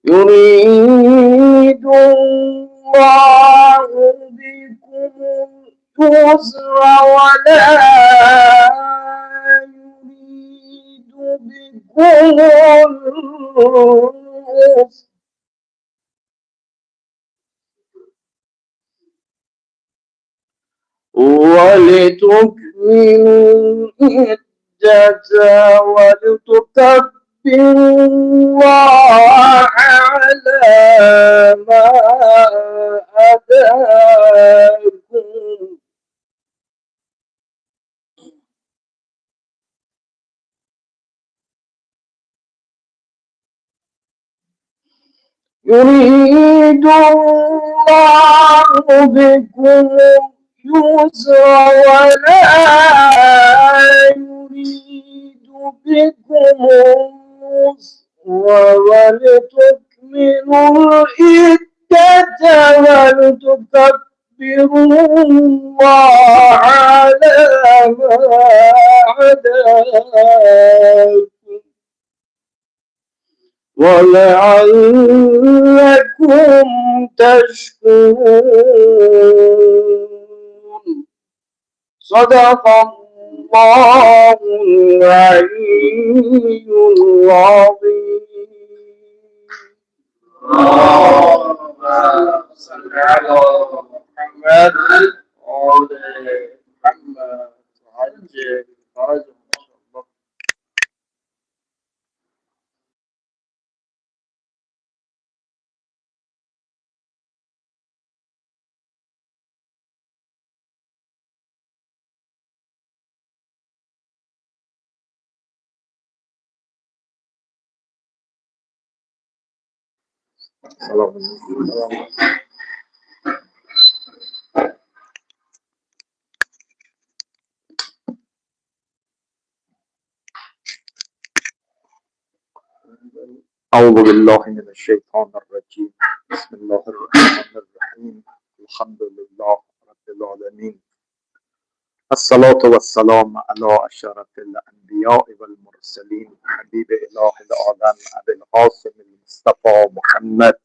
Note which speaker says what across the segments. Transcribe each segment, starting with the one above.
Speaker 1: يريد الله بكم اليسر ولا يريد بكم العسر ولتكملوا العدة ولتكبروا الله على ما هداكم يريد الله بكم اليسر ولا يريد بكم العسر ولتكملوا العدة ولتكبروا الله على ما هداكم ولعلكم تشكرون. صدق الله العلي العظيم. اللهم صل على محمد وآل محمد وعجل فرجهم. أعوذ بالله من الشيطان الرجيم. بسم الله الرحمن الرحيم. الحمد لله رب العالمين. الصلاة والسلام على أشرف الأنبياء والمرسلين حبيب إله العالم أبي القاسم المصطفى محمد.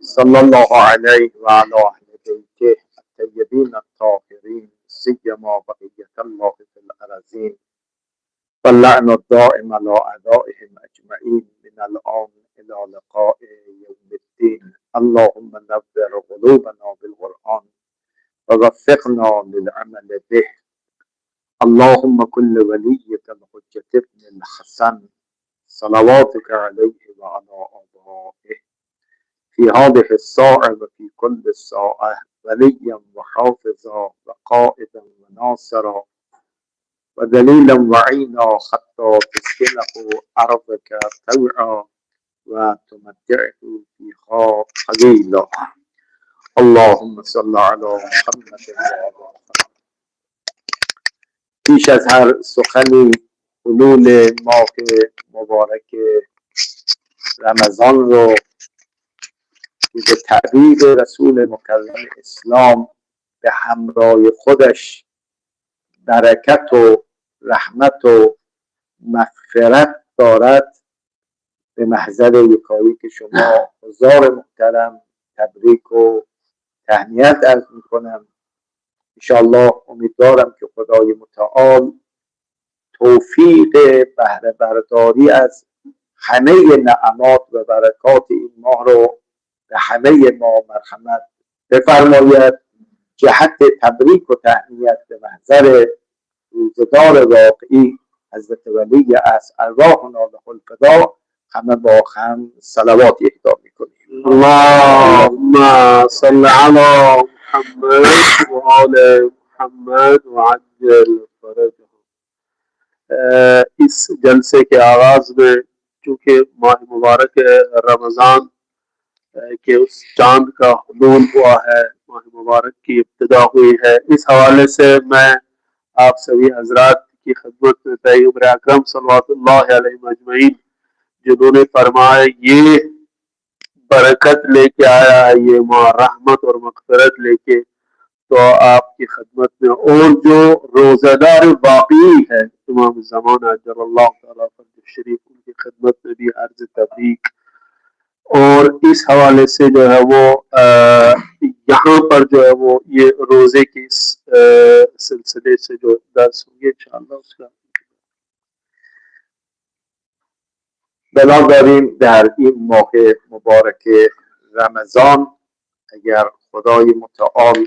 Speaker 1: صلى الله عليه وعلى أهل بيته الطيبين الطاهرين سيما بقية الله في الأراضين واللعن الدائم على أعدائهم أجمعين من الآن إلى لقاء يوم الدين. اللهم نور قلوبنا بالقرآن ووفقنا للعمل به. اللهم كل وليك الحجة ابن الحسن صلواتك عليه وعلى آبائه في هذه الساعة وفي كل ساعة وليا وحافظا وقائدا وناصرا ودليلا وعينا حتى تسكنه أرضك طوعا وتمتعه فيها قليلا. اللهم صل على محمد وعلى پیش از هر سخنی حلول ماه مبارک رمضان رو که به تعبیر رسول مکرم اسلام به همراه خودش برکت و رحمت و مغفرت دارد، به محضر یکایی که شما حضار محترم تبریک و تهنیت عرض میکنم. انشاءالله امیدوارم که خدای متعال توفیق بهره برداری از همه نعمات و برکات این ماه رو به همه ما مرحمت بفرماید. جهت تبریک و تهنیت به محضر روزگار واقعی حضرت ولی از ارواحنا له الفدا همه با هم صلوات اهدا میکنیم.
Speaker 2: اللهم صل علی محمد و آل محمد و عجل فرجهم. इस जलसे के आगाज में चूँकि माह मुबारक रमज़ान के उस चांद का हुलूल हुआ है, माह मुबारक की इब्तिदा हुई है, इस हवाले से मैं आप सभी हजरात की खिदमत में पैगंबर अकरम सल्लल्लाहु अलैहि वसल्लम अजमईन जिन्होंने फरमाया ये बरकत लेके आया है, ये माह रहमत और मग़फ़िरत लेके। तो आपकी खिदमत में और जो रोज़ादार वाक़ई है इमाम ज़माना अज्जलल्लाहु तआला फ़र्जह शरीफ, उनकी खिदमत में भी अर्ज़ तबरीक। और इस हवाले से जो है वो यहाँ पर जो है वो ये रोज़े के इस सिलसिले से जो दर्स होंगे इंशाअल्लाह उसका
Speaker 1: بنابراین در این ماه مبارک رمضان اگر خدای متعال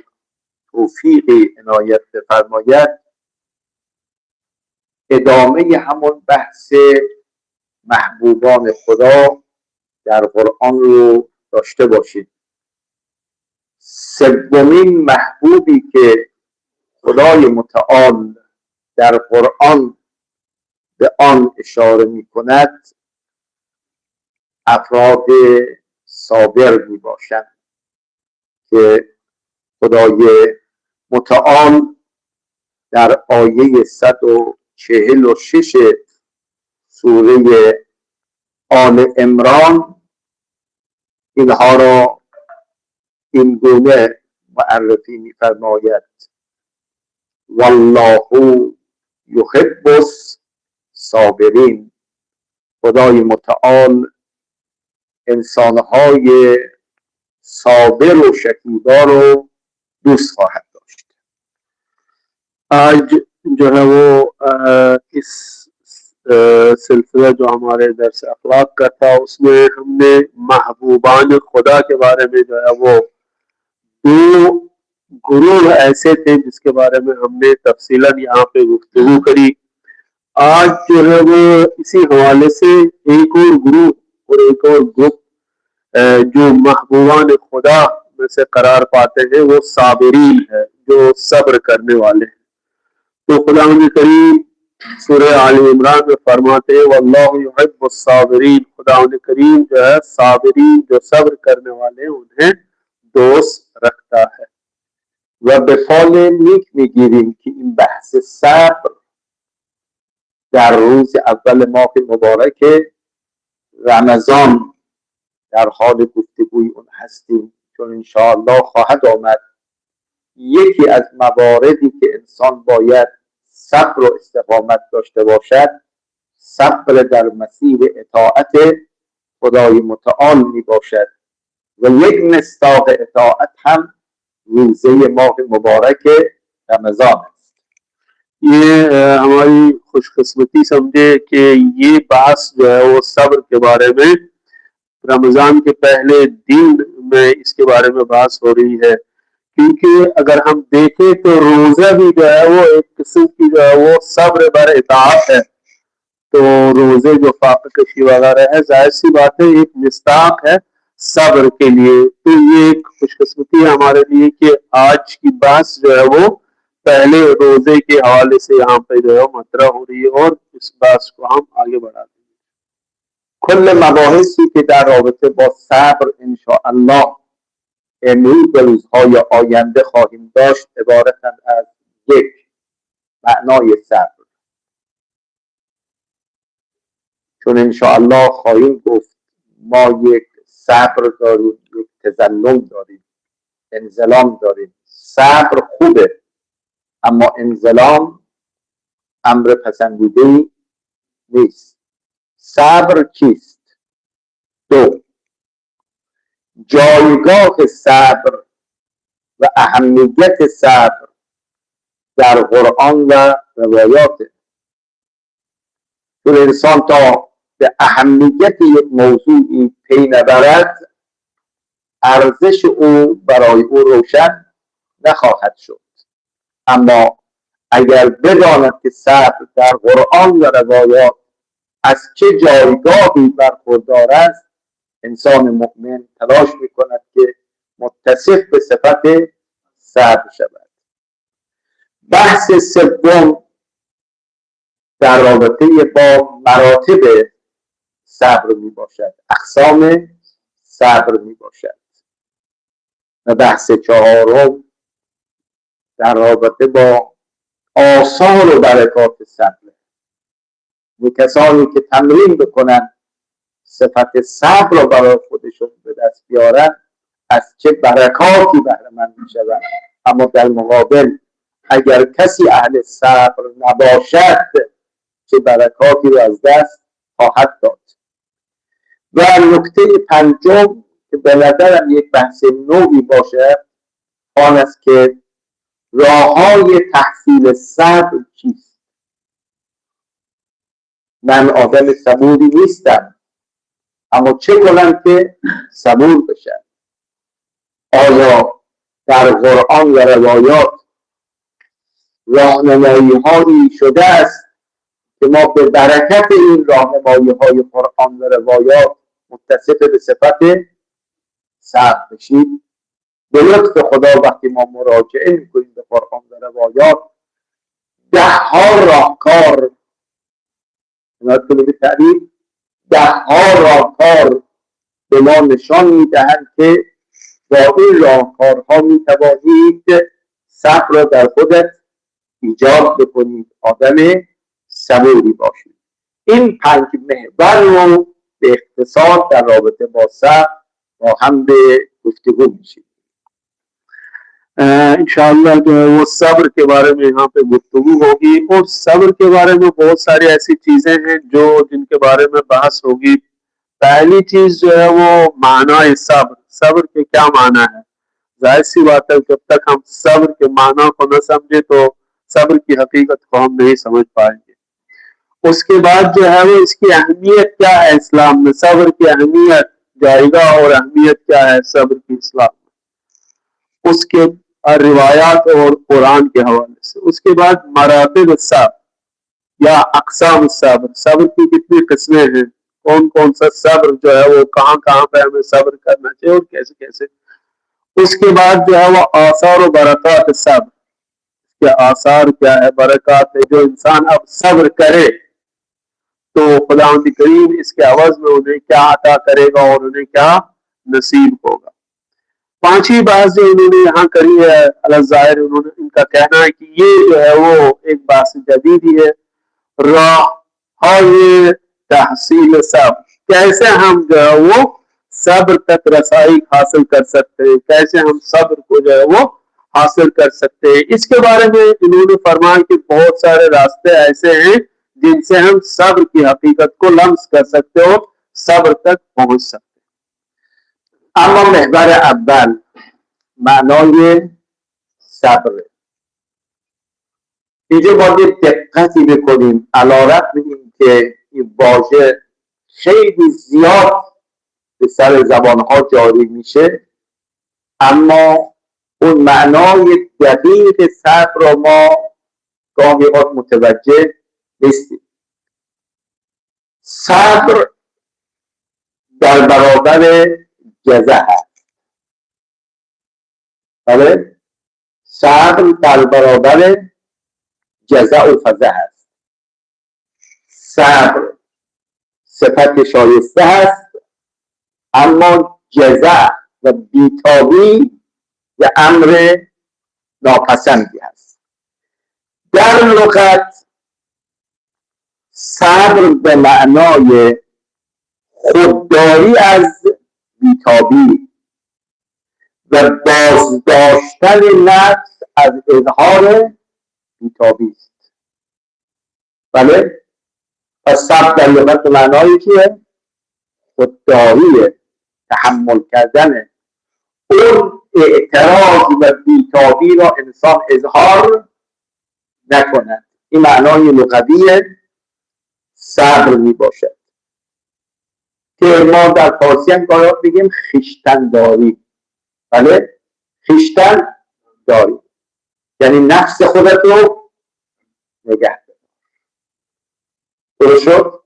Speaker 1: توفیقی عنایت بفرماید، ادامه همون بحث محبوبان خدا در قرآن رو داشته باشید. سومین محبوبی که خدای متعال در قرآن به آن اشاره می کند افراد صابر می باشند که خدای متعال در آیه 146 سوره آل عمران اینها را این گونه معرفی می فرماید: والله یحب الصابرین. خدای متعال انسانهای صابر و شکیبا رو دوست خواهد داشت.
Speaker 2: आज जो है वो इस सिलसिला जो हमारे दर्स अखलाक का था उसमें हमने महबूबान खुदा के बारे में जो है वो दो गुरूह ऐसे थे जिसके बारे में हमने तफसीलन यहाँ पे गुफ्तगू करी। आज जो है वो इसी हवाले से एक और गुरूह और एक और ग्रुप जो महबूबान खुदा में से करार पाते हैं वो साबिरीन है, जो सब्र करने वाले हैं। तो खुदा करीम सूरह आल इमरान में फरमाते हैं वल्लाहु युहिब्बुस साबिरीन। खुदा करीम जो है साबिरीन जो सब्र करने वाले उन्हें दोस्त रखता है।
Speaker 1: و به فال نیک میگیریم که این بحث صبر در روز اول ماه مبارک رمضان در حال گفتگوی اون هستیم، چون انشاءالله خواهد آمد یکی از مواردی که انسان باید صبر و استقامت داشته باشد صبر در مسیر اطاعت خدای متعال می باشد و یک مصداق اطاعت هم روزه ماه مبارک رمضان است.
Speaker 2: ये हमारी खुशकिस्मती समझे कि ये बात जो है वो सब्र के बारे में रमज़ान के पहले दिन में इसके बारे में बात हो रही है, क्योंकि अगर हम देखें तो रोज़ा भी जो है वो एक किस्म की जो है वो सब्र बर इताअत है। तो रोज़े जो फाक़ कशी वगैरह है जाहिर सी बात है एक मिस्ताक है सब्र के लिए। तो ये एक खुशकिस्मती है हमारे लिए कि आज की बात जो है वो पहले रोज़े के हवाले से यहाँ पे जो है मतरा हो रही है और इस बात को हम आगे बढ़ाते हैं।
Speaker 1: کل مباحثی که در رابطه با صبر انشاءالله امروز به روزهای آینده خواهیم داشت عبارتند از یک، معنای صبر، چون انشاءالله خواهیم گفت ما یک صبر داریم، یک تذلل داریم، انزلام داریم. صبر خوبه اما انزلام امر پسندیده‌ای نیست. صبر چیست؟ دو، جایگاه صبر و اهمیت صبر در قرآن و روایات. چون انسان تا به اهمیت یک موضوعی پی نبرد ارزش او برای او روشن نخواهد شد. اما اگر بداند که صبر در قرآن و روایات از چه جایگاهی برخوردار است انسان مؤمن تلاش میکند که متصف به صفت صبر شود. بحث سوم در رابطه با مراتب صبر می باشد، اقسام صبر می باشد. و بحث چهارم در رابطه با آثار و برکات صبر. کسانی که تمرین بکنن صفت صبر را برای خودشون به دست بیارن از چه برکاتی بهره مند میشوند. اما در مقابل اگر کسی اهل صبر نباشد چه برکاتی رو از دست خواهد داد. و نکته پنجم که به نظرم یک بحث نوعی باشه آن است که راههای تحصیل صبر چیست. من آدم صبوری نیستم، اما چه کنم که صبور بشم؟ آیا در قرآن و روایات راهنمایی هایی شده است که ما به برکت این راهنمایی های قرآن و روایات متصف به صفت صبر بشیم؟ به لطف خدا وقتی ما مراجعه میکنیم به قرآن و روایات 10 راهکار، ده ها راهکار به ما نشان میدهند که با این راهکارها میتوانید صبر را در خودت ایجاد بکنید، آدم صبوری باشید. این 5 محور رو به اختصار در رابطه با صبر با هم به گفتگو میشید.
Speaker 2: इंशाअल्लाह जो है वो सब्र के बारे में यहाँ पे गुफ्तगू होगी और सब्र के बारे में बहुत सारी ऐसी चीजें हैं जो जिनके बारे में बहस होगी। पहली चीज जो है वो माना सब्र, सब्र के क्या माना है। जाहिर सी बात है जब तक हम सब्र के माना को न समझे तो सब्र की हकीकत को हम नहीं समझ पाएंगे। उसके बाद जो है वो इसकी अहमियत क्या है इस्लाम में, सब्र की अहमियत जाएगा और अहमियत क्या है सब्र की इस्लाम में, उसके रिवायात और कुरान के हवाले से। उसके बाद मरातिब सब्र या अक़साम सब्र, सब्र की कितनी किस्में हैं, कौन कौन सा सब्र जो है वो कहाँ कहाँ पे हमें सब्र करना चाहिए और कैसे कैसे। उसके बाद जो है वो आसार और बरक़ात सब्र, क्या आसार क्या है, बरक़ात है। जो इंसान अब सब्र करे तो खुदावंद करीम इसके अवज़ में उन्हें क्या अता करेगा और उन्हें क्या नसीब होगा। 5वीं बात जो उन्होंने यहाँ करी है अल-ज़ाहिर, उन्होंने इनका कहना है कि ये जो है वो एक बात जदीद ही है, राह तहसील सब्र, कैसे हम जो है वो सब्र तक रसाई हासिल कर सकते हैं, कैसे हम सब्र को जो है वो हासिल कर सकते हैं। इसके बारे में इन्होंने फरमाया कि बहुत सारे रास्ते ऐसे हैं जिनसे हम सब्र की हकीकत को लम्स कर सकते हो, सब्र तक पहुंच सकते।
Speaker 1: اما محور اول معنای صبر. اینجا باید دقتی بکنیم علی‌رغم اینکه این واژه خیلی زیاد به سر زبانها جاری میشه، اما اون معنای دقیق صبر را ما گاهی اوقات متوجه نیستیم. صبر در برابر جزع هست. بله؟ صبر در برابر جزع و فزع هست. صبر صفت شایسته هست، اما جزع و بیتابی و امر ناپسندی هست. در لغت صبر به معنای خودداری از بیتابی و بازداشتن نفس از اظهار بیتابی است. بله؟ پس صبر در لغت معنای چیه؟ خودداری، تحمل کردن اون اعتراض و بیتابی را انسان اظهار نکند. این معنای لغوی صبر می باشد که ما در فارسی هم باید بگیم خویشتن داری. بله؟ خویشتن داری یعنی نفس خودت رو نگه دار. درست شد؟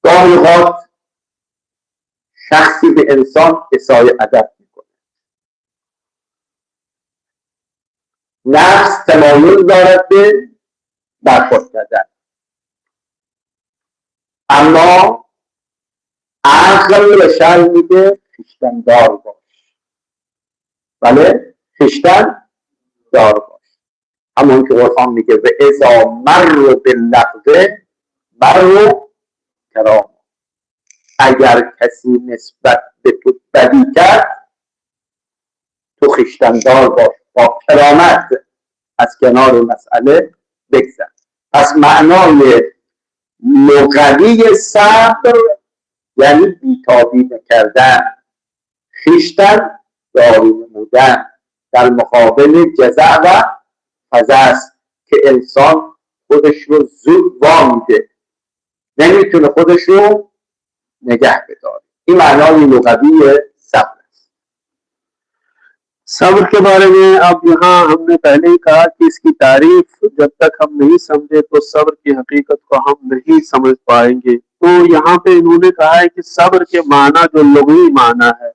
Speaker 1: گاهی اوقات شخصی به انسان اساءة ادب میکنه، نفس تمایل دارد به برخورد کردن، اما عقل به شرع میگه خویشتن دار باش. بله؟ خویشتن دار باش. همون که قرآن میگه و اذا مروا باللغو مروا کراما، اگر کسی نسبت به تو بدی کرد تو خویشتن‌دار باش، با کرامت از کنار مسئله بگذر. پس معنای لغوی صبر یعنی بیتابی نکردن، خویشتن دارو نمودن در مقابل جزع و فزع است که انسان خودش رو زود وامیده، نمیتونه خودش رو نگه بداره. این معنای لغوی صبر است.
Speaker 2: सब्र के बारे में अब यहाँ हमने पहले ही कहा कि इसकी तारीफ जब तक हम नहीं समझे तो सब्र की हकीकत को हम नहीं समझ पाएंगे। तो यहाँ पे इन्होंने कहा है कि सब्र के माना जो लुग़वी माना है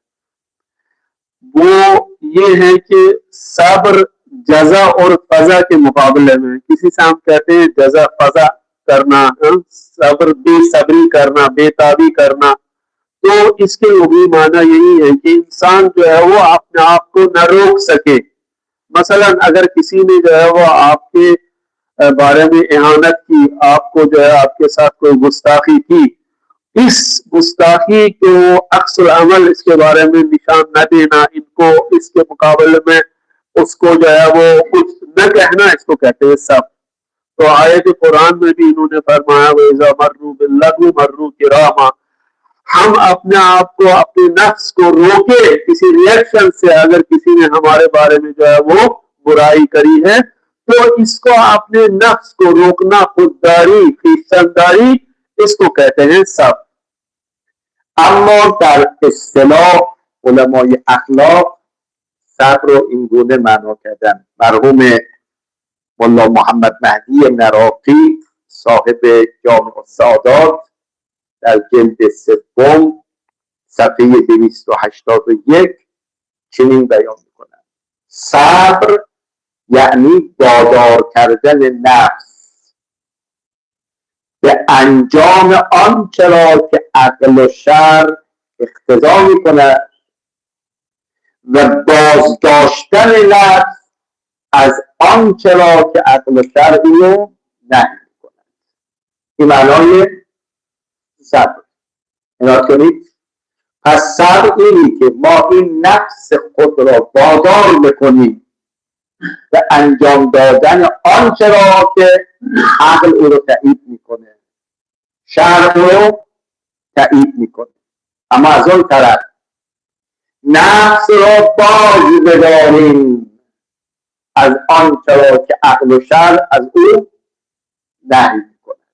Speaker 2: वो ये है कि सब्र जजा और फजा के मुकाबले में, किसी से हम कहते हैं जजा फजा करना, सब्र बेसब्री करना, बेताबी करना, तो इसके लुग़वी माना यही है कि इंसान जो है वो अपने आप को न रोक सके। मसलन अगर किसी ने जो है वो आपके बारे में इहानत की, आपको जो है आपके साथ कोई गुस्ताखी की, इस गुस्ताखी को अक्सर अमल इसके बारे में निशान न देना, इनको इसके मुकाबले में उसको जो है वो कुछ न कहना, इसको कहते हैं सब। तो आयत कुरान में भी इन्होंने फरमाया वइज़ा मर्रू बिल्लग़वी मर्रू किरामा, हम अपने आप को, अपने नफ्स को रोके किसी रिएक्शन से। अगर किसी ने हमारे बारे में जो है वो बुराई करी है तो इसको अपने नफ्स को रोकना, खुददारी, ख्रीस्तनदारी, इसको कहते हैं सब।
Speaker 1: اما در اصطلاح علمای اخلاق صبر رو این گونه معنا کردن. مرحوم ملا محمد مهدی نراقی صاحب جامع السعادات در جلد سوم صفحه 281 چنین بیان میکنند: صبر یعنی وادار کردن نفس به انجام آنچه را که عقل و شرع اقتضا میکند و بازداشتن نفس از آنچه را که عقل و شرع رو نهی میکند. این معنای صبر. عنایت کنید. پس صبر اینی که ما این نفس خود را وادار بکنیم به انجام دادن آنچه را که عقل او رو تایید میکنه، شرع رو تایید میکنه، اما از اون طرف نفس را باز بداریم از آنچه را که عقل و شرع از او نهی میکنه.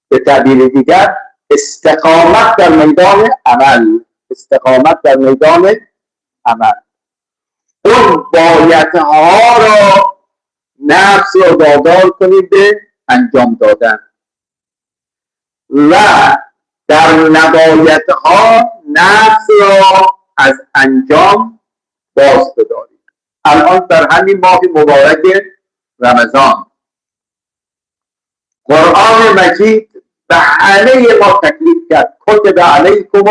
Speaker 1: به تعبیر دیگر استقامت در میدان عمل، استقامت در میدان عمل. اون بایدها را نفس را وادار کنید به انجام دادن و در نبایدها نفس را از انجام باز بدارید. الان در همین ماه مبارک رمضان قرآن مجید به همه ما تکلیف کرد کتب علیکم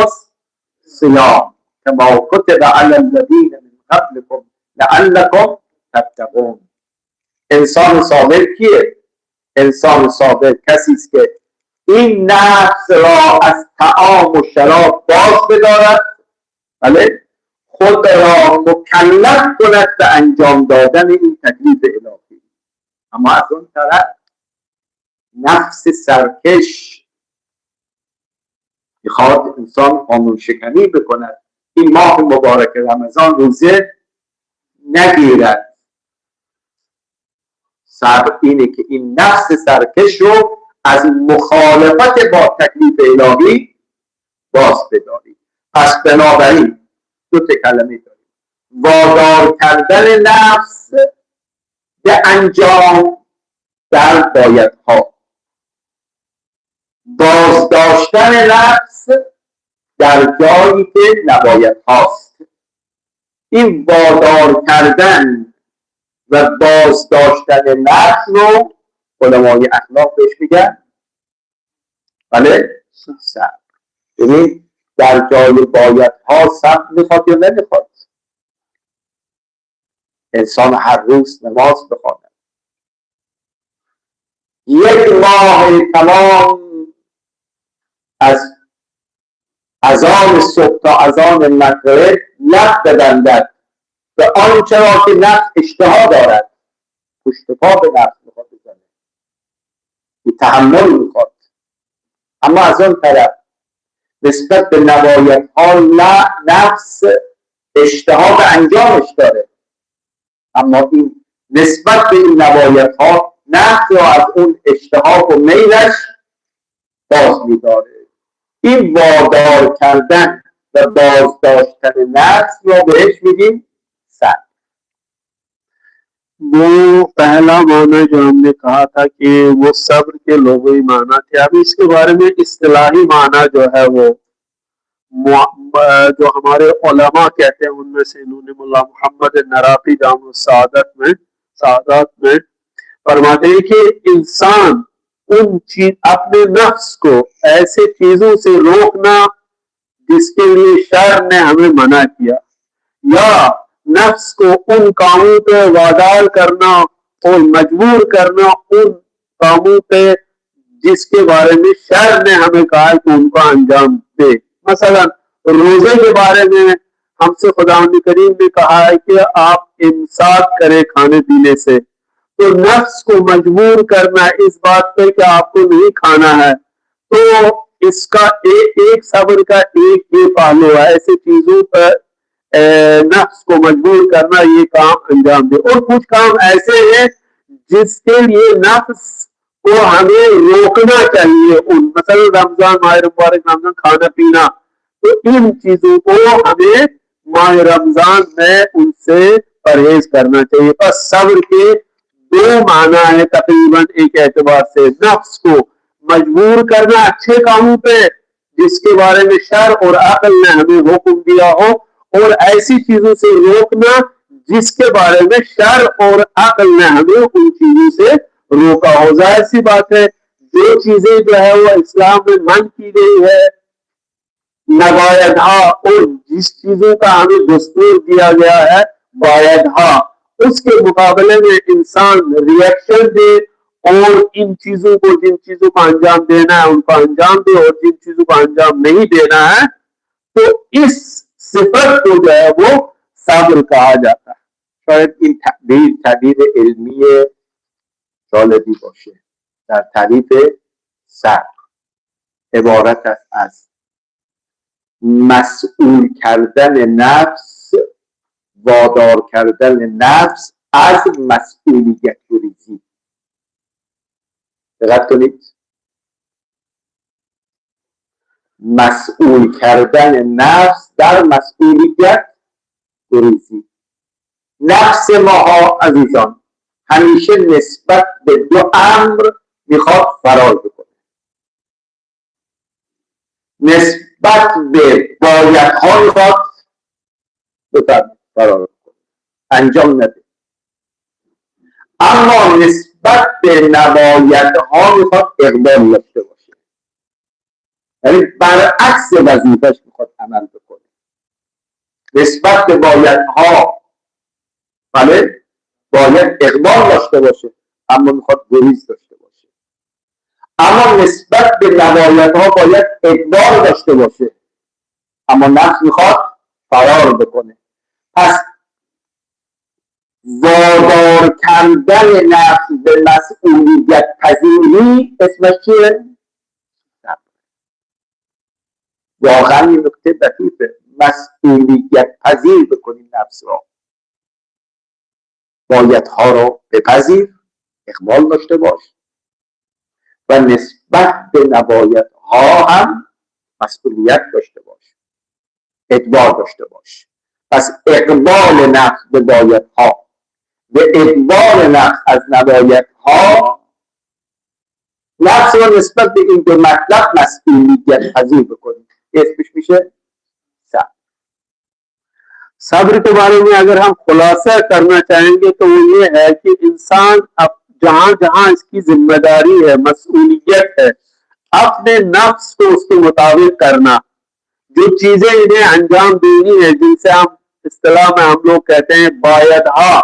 Speaker 1: الصیام کما کتب علی الذین من قبلکم لعلکم تتقون. انسان صابر کیه؟ انسان صابر کسی است که این نفس را از طعام و شراب باز بدارد، بله، خود را مکلف کند به انجام دادن این تکلیف الهی. اما از اون طرف نفس سرکش میخواد انسان قانون شکنی بکند، این ماه مبارک رمضان روزه نگیرد. صبر اینه که این نفس سرکش رو از مخالفت با تکلیف الهی باز بداری. پس بنابراین دو تا کلمه داریم: وادار کردن نفس به انجام در بایدها، بازداشتن نفس در جایی که نباید هاست. این وادار کردن و بازداشتن نفس رو علمای اخلاق بهش میگن بله صبر. ببین در جای بایدها صبر میخواد یا نمیخواد؟ انسان هر روز نماز بخواند، یک ماه تمام از از آن صبح تا از آن مغرب لب ببندد به آنچه را که نفس اشتها دارد. پشت پا به نفس میخواد بزنه، به تحمل میخواد. اما از آن طرف نسبت به نبایت ها نفس اشتها به انجامش داره، اما این نسبت به این نبایت ها نفس را از اون اشتها و میلش باز میداره. این وادار کردن و بازداشتن نفس را بهش میگیم صبر.
Speaker 2: वो पहला माना जो हमने कहा था कि वो सब्र के लोगों माना थे। अभी इसके बारे में इस्तिलाही माना जो है वो जो हमारे उलमा कहते हैं उनमें से इन्होंने मुल्ला मोहम्मद नराफी जाम सादात में फरमाते हैं कि इंसान उन चीज अपने नफ्स को ऐसे चीजों से रोकना जिसके लिए शर ने हमें मना किया, या नफ्स को उन कामों पे वादार करना और मजबूर करना उन कामों पे जिसके बारे में शर ने हमें कहा कि उनका अंजाम दे। मसलन रोजे के बारे में हमसे खुदा करीम ने कहा है कि आप इमसाक करें खाने पीने से, तो नफ्स को मजबूर करना इस बात पे कि आपको नहीं खाना है, तो इसका एक सब्र का एक ये पहलू है। ऐसी चीजों पर नफ्स को मजबूर करना, ये काम अंजाम दे। और कुछ काम ऐसे हैं जिसके लिए नफ्स को हमें रोकना चाहिए। उन मतलब रमजान, माह मुबारक रमजान, खाना पीना, तो इन चीजों को हमें माह रमजान में उनसे परहेज करना चाहिए। बस सब्र के दो माना है तकरीबन एक एतबार से। नफ्स को मजबूर करना अच्छे कामों पे जिसके बारे में शर और अक्ल ने हमें हुक्म दिया हो, और ऐसी चीजों से रोकना जिसके बारे में शर और अक्ल ने हमें उन चीजों से रोका हो। जाहिर सी बात है जो चीजें जो है वो इस्लाम में मन की गई है नबायदहा, और जिस चीजों का हमें दस्तूर दिया गया है बायदहा, उसके मुकाबले में इंसान रिएक्शन दे और इन चीजों को, जिन चीजों का अंजाम देना है उनका अंजाम दे, और जिन चीजों का अंजाम नहीं देना है, तो इस सिफत को जो है वो सब्र कहा जाता है।
Speaker 1: شاید این تعبیر علمی جالبی باشه. در تعریف صبر عبارت است از مسئول کردن نفس، وادار کردن نفس از مسئولیت گریزی. دقت کنید، مسئول کردن نفس در مسئولیت گریزی. نفس ماها عزیزان همیشه نسبت به دو امر میخواد فرار بکنه. نسبت به بایدها میخواد فرار بکنه، انجام نده. اما نسبت به نبایدها میخواد اقدام داشته باشه، یعنی برعکس وظیفه‌اش میخواد عمل بکنه. نسبت به بایدها بله باید اقدام داشته باشه، اما میخواد گریز داشته باشه. اما نسبت به نبایدها باید اقدام داشته باشه، اما نفس میخواد فرار بکنه. پس وادار کردن نفس به مسئولیت پذیری اسمش چیه؟ واقعا این نکته دقیقه. مسئولیت پذیر بکنی نفس را، بایدها را بپذیر، اقبال داشته باش، و نسبت به نبایدها هم مسئولیت داشته باش، ادبار داشته باش. پس اقبال نفس به بایدها و ادبار نفس از نبایدها، نفس را نسبت به این دو مطلب مسئولیت پذیر بکنید، اسمش میشه صبر.
Speaker 2: सब्र के बारे में अगर हम खुलासा करना चाहेंगे तो वो ये है कि इंसान अब जहां जहां इसकी जिम्मेदारी है, मसूलियत है, अपने नफ्स को उसके मुताबिक करना, जो चीजें इन्हें अंजाम देनी है, जिनसे हम इस्तिलाह में हम लोग कहते हैं बायदहा,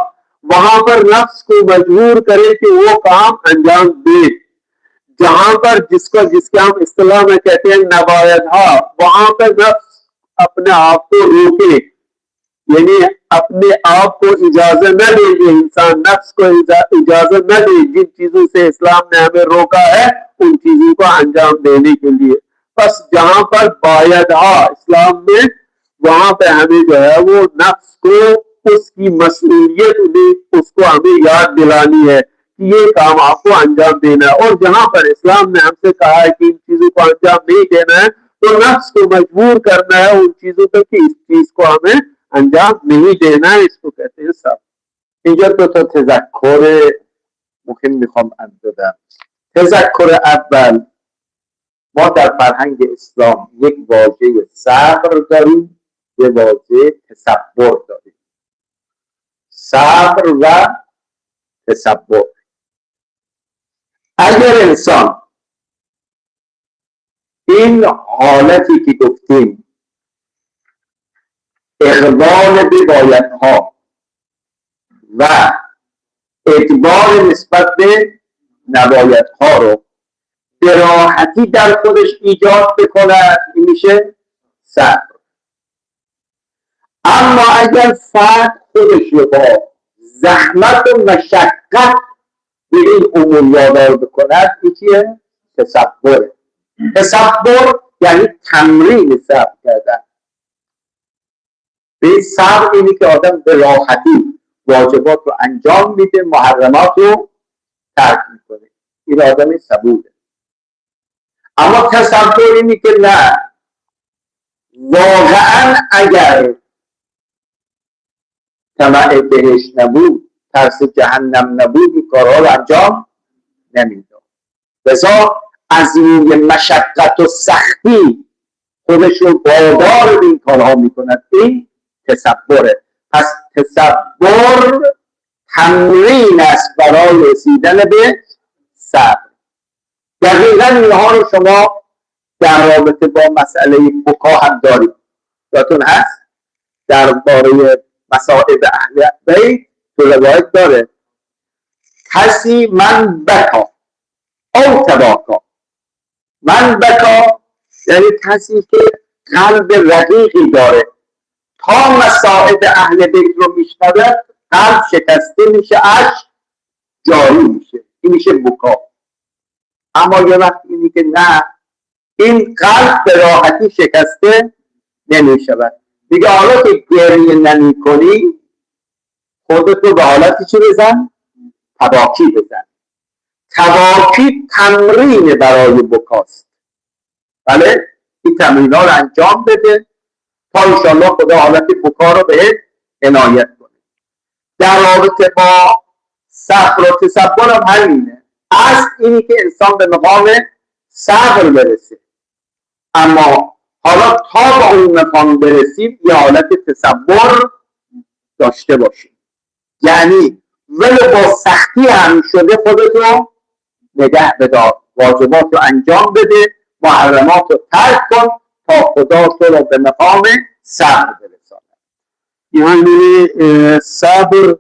Speaker 2: वहां पर नफ्स को मजबूर करे कि वो काम अंजाम दे। जहां पर जिसके हम इस्तिलाह में कहते हैं नवायदहा, वहां पर नफ्स अपने आप को रोके, यानी अपने आप को इजाजत न दे, ये इंसान नफ्स को इजाजत न दे जिन चीजों से इस्लाम ने हमें रोका है उन चीजों को अंजाम देने के लिए। बस जहां पर बायदहा इस्लाम में, वहां पे हमें जो है वो नफ्स को उसकी मसूलियत उसको हमें याद दिलानी है कि ये काम आपको अंजाम देना है। और जहां पर इस्लाम ने हमसे कहा है कि इन चीजों को अंजाम नहीं देना है, तो नफ्स को मजबूर करना है उन चीजों पर कि इस चीज को हमें अंजाम नहीं देना है। इसको कहते हैं सब.
Speaker 1: اینجا دو تا تذکر مهم میخوام بدم. تذکر اول، ما در فرهنگ اسلام یک واژه صبر داریم، یک واژه تصبر داریم. صبر و تصبر. اگر انسان این حالتی که گفتیم، اقبال به بایدها و ادبار نسبت به نبایدها رو به راحتی در خودش ایجاد بکند، این میشه صبر. اما اگر فرد خودش رو با زحمت و مشقت به این امور وادار بکند، این چیه؟ تصبره. تصبر یعنی تمرین صبر کردن. به صبر اینی که آدم به راحتی واجبات رو انجام میده، محرمات رو ترک میکنه، این آدم صبوره. اما تصبر اینی که نه، واقعا اگر طمع بهشت نبود، ترس جهنم نبود، این کارها رو انجام نمیداد. لذا از روی مشقت و سختی خودش رو وادار به این کارها میکند، این تصبره. پس تصبر تمرین است برای رسیدن به صبر. دقیقا اینها رو شما در رابطه با مسئله بکا هم دارید. یادتون هست درباره مصائب اهل بیت تو روایت داره کسی من بکا او تباکا. من بکا یعنی کسی که قلب رقیقی داره، تا مصائب اهل بیت رو میشنود قلب شکسته میشه، اشک جاری میشه، این میشه بکا. اما یه وقت اینی که نه، این قلب به راحتی شکسته نمیشود. دیگه حالا که گریه نمی کنی، خودت رو به حالتی چی بزن؟ تباکی بزن. تباکی تمرین برای بکاست. بله، این تمرین ها رو انجام بده تا انشاءالله خدا حالت بکا رو بهت عنایت کنه. در رابطه با صبر و تصبر هم همینه. اصل اینی که انسان به مقام صبر برسه، اما حالا تا با اون مقام برسیم یه حالت تصبر داشته باشیم. یعنی ولو با سختی هم شده خودت رو نگه بدار، واجبات رو انجام بده، محرمات رو ترک کن تا خدا تو رو به مقام صبر برساند.
Speaker 2: यहाँ मैंने सब्र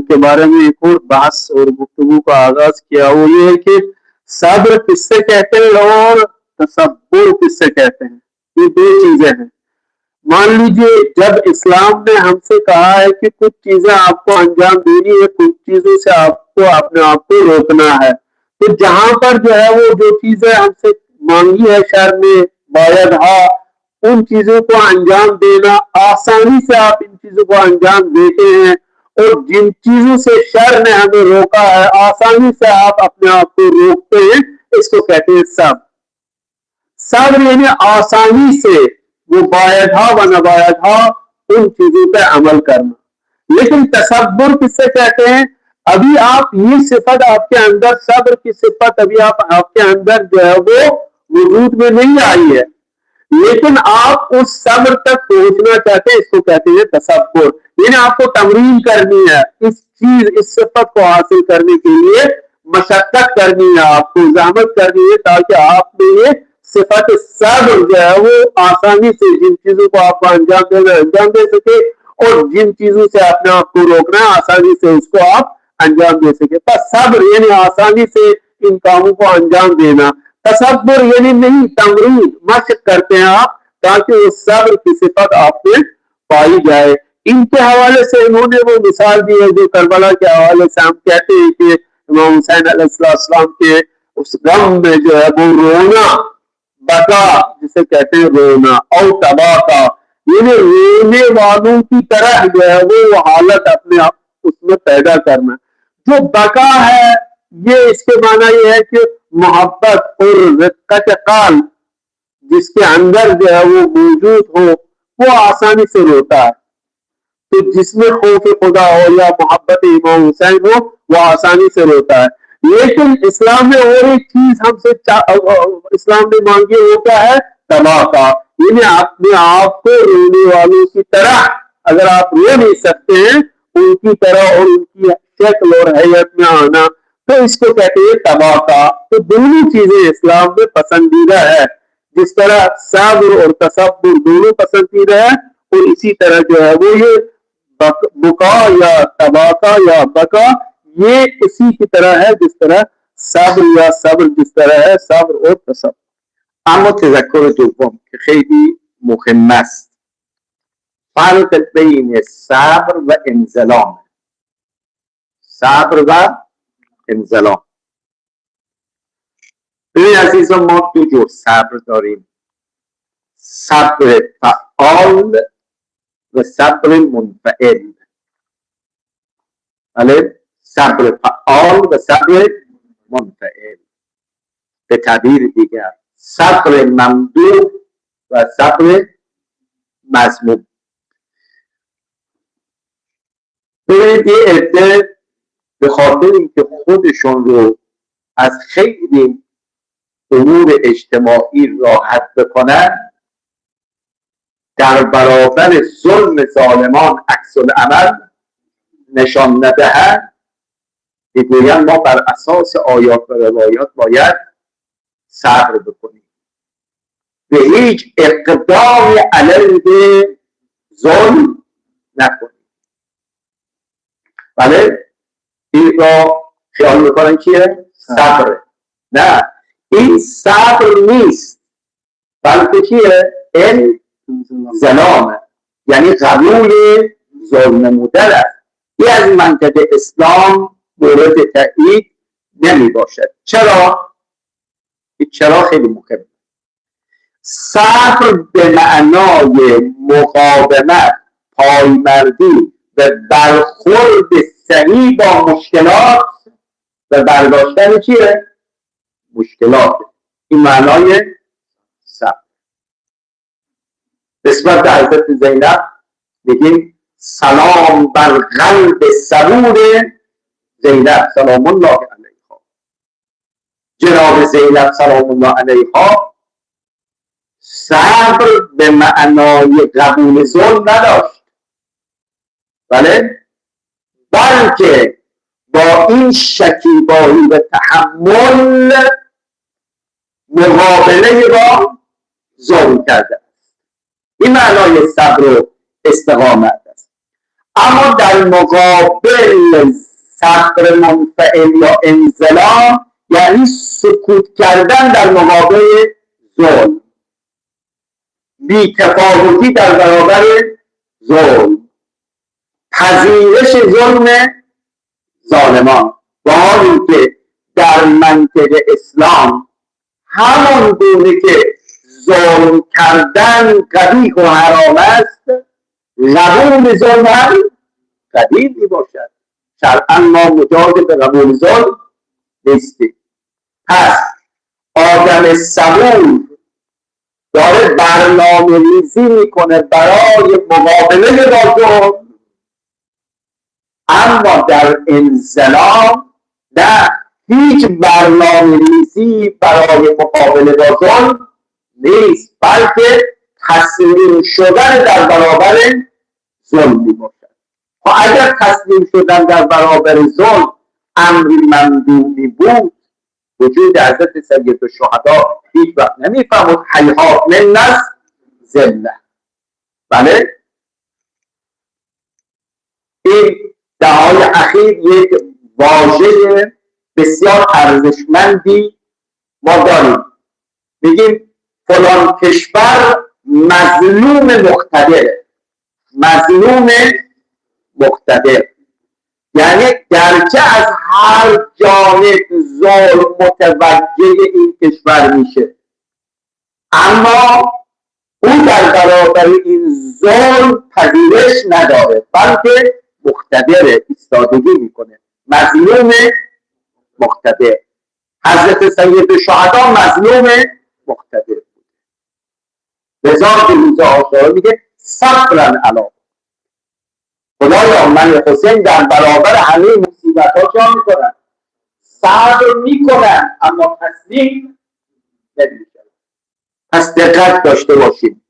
Speaker 2: के बारे में एक और बहस और गुफ्तगू का आगाज किया, वो ये है कि सब्र किससे कहते हैं और तसब्बुर किससे कहते हैं। ये दो चीजें हैं। मान लीजिए जब इस्लाम ने हमसे कहा है कि कुछ चीजें आपको अंजाम देनी है, कुछ चीजों से आपको अपने आप को रोकना है, तो जहां पर जो है वो जो चीजें हमसे मांगी है शर में बायदहा, उन चीजों को अंजाम देना, आसानी से आप इन चीजों को अंजाम देते हैं। और जिन चीजों से शर ने हमें रोका है, आसानी से आप अपने आप को रोकते हैं, इसको कहते हैं सब्र। सब्र यानी आसानी से वो बायदहा व नबायदहा उन चीजों पर अमल करना। लेकिन तसब्बुर किससे कहते हैं? अभी आप ये सिफत आपके अंदर, सब्र की सिफत अभी आपके अंदर जो है वो वजूद में नहीं आई है, लेकिन आप उस सब्र तक पहुंचना चाहते हैं, इसको कहते हैं तसब्बुर। यानी आपको तमरीन करनी है इस सिफत को हासिल करने के लिए, मशक्कत करनी है, आपको ज़हमत करनी है, ताकि आप में ये सिफत सब्र जो है वो आसानी से जिन चीजों को आपको अंजाम दे सके, और जिन चीजों से अपने आप को रोकना है आसानी से उसको आप अंजाम दे सके। बस सब्र यानी आसानी से इन कामों को अंजाम देना। तसब्बुर यानी नहीं, तमरीन, मशक करते हैं आप ताकि उस सब्र की सिफत आप में पाई जाए। इनके हवाले से इन्होंने वो मिसाल दी है जो करबला के हवाले से हम कहते हैं कि इमाम हुसैन अलैहिस्सलाम के उस गम में जो है वो रोना, बका जिसे कहते हैं रोना, और तबाह का यानी रोने वालों की तरह जो है वो हालत अपने आप उसमें पैदा करना। जो बका है ये इसके माना ये है कि मोहब्बत और रिक्कत काल जिसके अंदर जो है वो मौजूद हो वो आसानी से रोता है। तो जिसमें खौफ खुदा हो या मोहब्बत इमाम हुसैन हो वो आसानी से रोता है। लेकिन इस्लाम में और एक चीज हमसे इस्लाम ने मांगी, वो क्या है? तबाह का, यानी अपने आप को रोने वालों की तरह अगर आप रो नहीं सकते हैं उनकी तरह और उनकी शक्ल और हैयत में आना, तो इसको कहते हैं तबाह का। तो दोनों चीजें इस्लाम में पसंदीदा है। जिस तरह सब्र और तसब्बुर दोनों पसंदीदा है, और इसी तरह जो है वो ये बुका या तबाका या बका ये उसी की तरह है जिस तरह सब्र या सब्र जिस तरह है, सब्र और तसब्बुर।
Speaker 1: اما تذکر دوم که خیلی مهم است، فرق بین صبر و انزلام. صبر و انزلام. ببین عزیزان، ما دو جور صبر داریم، صبر فعال و صبر منفعل. بله، صبر فعال و صبر منفعل. به تعبیر دیگر صبر ممدوح و صبر مذموم. ببینید یه عده به خاطر اینکه خودشون رو از خیلی امور اجتماعی راحت بکنن، در برابر ظلم ظالمان عکس العمل نشان ندهند، میگویند ما بر اساس آیات و روایات باید صبر بکنیم، به هیچ اقدام علیه ظلم نکنیم. بله، این را خیال میکنن کیه؟ صبره. نه، این صبر نیست، بلکه چیه؟ انزلامه، یعنی قبول ظلم نمودن است. این از منطق اسلام مورد تایید نمی باشد. چرا؟ چرا خیلی مهمه. صبر به معنای مقاومت، پایمردی و برخورد صحیح با مشکلات و برداشتن چیه؟ مشکلات. این معنای صبر. نسبت به حضرت زینب میگیم سلام بر قلب صبور زینب سلام الله علیها. جناب زینب سلام الله علیها صبر به معنای قبول ظلم نداشت، بله، بلکه با این شکیبایی و تحمل مقابله با ظلم کرده است. این معنای صبر و استقامت است. اما در مقابل صبر منفعل یا انزلا یعنی سکوت کردن در مقابل ظلم، بی‌تفاوتی در برابر ظلم، پذیرش ظلم ظالمان، با حالی که در منطق اسلام همان گونه که ظلم کردن قبیح و حرام است، قبول ظلم هم قبیح می باشد. شرعا ما مجاز به قبول ظلم نیستیم. پس آدم صبور داره برنامه ریزی میکنه برای مقابله با ظلم، اما در انزلا نه، هیچ برنامه ریزی برای مقابله با ظلم نیست، بلکه تسلیم شدن در برابر ظلم می باشد. و اگر تسلیم شدن در برابر ظلم امری ممدوحی بود، وجود حضرت سید الشهدا هیچ وقت نمیفهمد حیحات من ذله. بله، این دههای اخیر یک واژه بسیار ارزشمندی ما داریم. میگیم فلان کشور مظلوم مقتدره، مظلوم مقتدر، یعنی گرچه از هر جانب ظلم متوجه این کشور میشه، اما او در برابر این ظلم پذیرش نداره، بلکه مقتدر ایستادگی میکنه. مظلوم مقتدر. حضرت سید شهدا مظلوم مقتدر بود. لذا فیروز عاشقی میگه صبرا علی، خدایا من حسین در برابر همه مصیبت ها چه میکنن؟ صبر میکنن، اما تسلیم نمیشن. پس دقت داشته باشیم،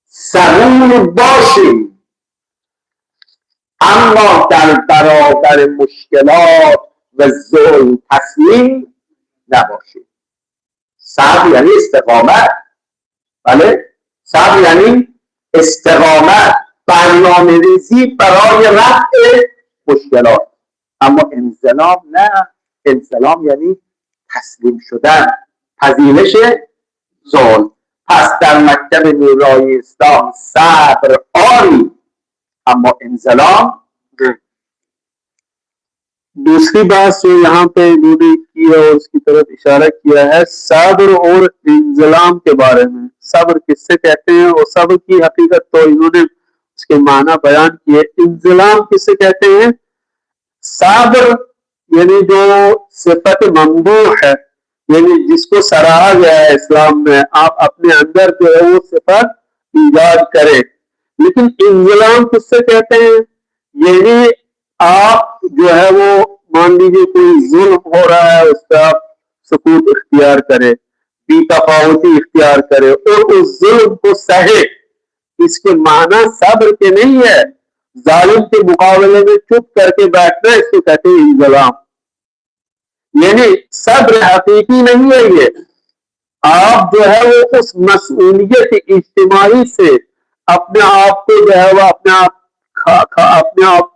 Speaker 1: صبور باشیم، اما در برابر مشکلات و ظلم تسلیم نباشیم. صبر یعنی استقامت. بله، صبر یعنی استقامت، برنامه ریزی برای رفع مشکلات. اما انسلام نه، انسلام یعنی تسلیم شدن، پذیرش ظلم. پس در مکتب نورانی اسلام صبر آری، اما انسلام.
Speaker 2: दूसरी बात जो यहाँ पे इन्होंने की है और उसकी तरफ इशारा किया है सब्र और इंजलाम के बारे में। सब्र किससे कहते हैं और सब्र की हकीकत तो इन्होंने उसके माना बयान किए। इंजलाम किससे कहते हैं? सब्र यानी जो सिफत ममदूह है, यानी जिसको सराहा गया है इस्लाम में, आप अपने अंदर जो है वो सिफत ईजाद करें। लेकिन इंजलाम किससे कहते हैं? यही आप जो है वो मान लीजिए कोई जुल्म हो रहा है, उस पर आप सुकूत इख्तियार करें, बेतफावती इख्तियार करें और उस जुल्म को सहे। इसके माना सब्र के नहीं है, जालिम के मुकाबले में चुप करके बैठना, इसको कहते हैं इंजलाम। यानी सब्र हकीकी नहीं है ये। आप जो है वो उस मसूलियत इज्तिमाई से अपने आप को जो है वो अपने आप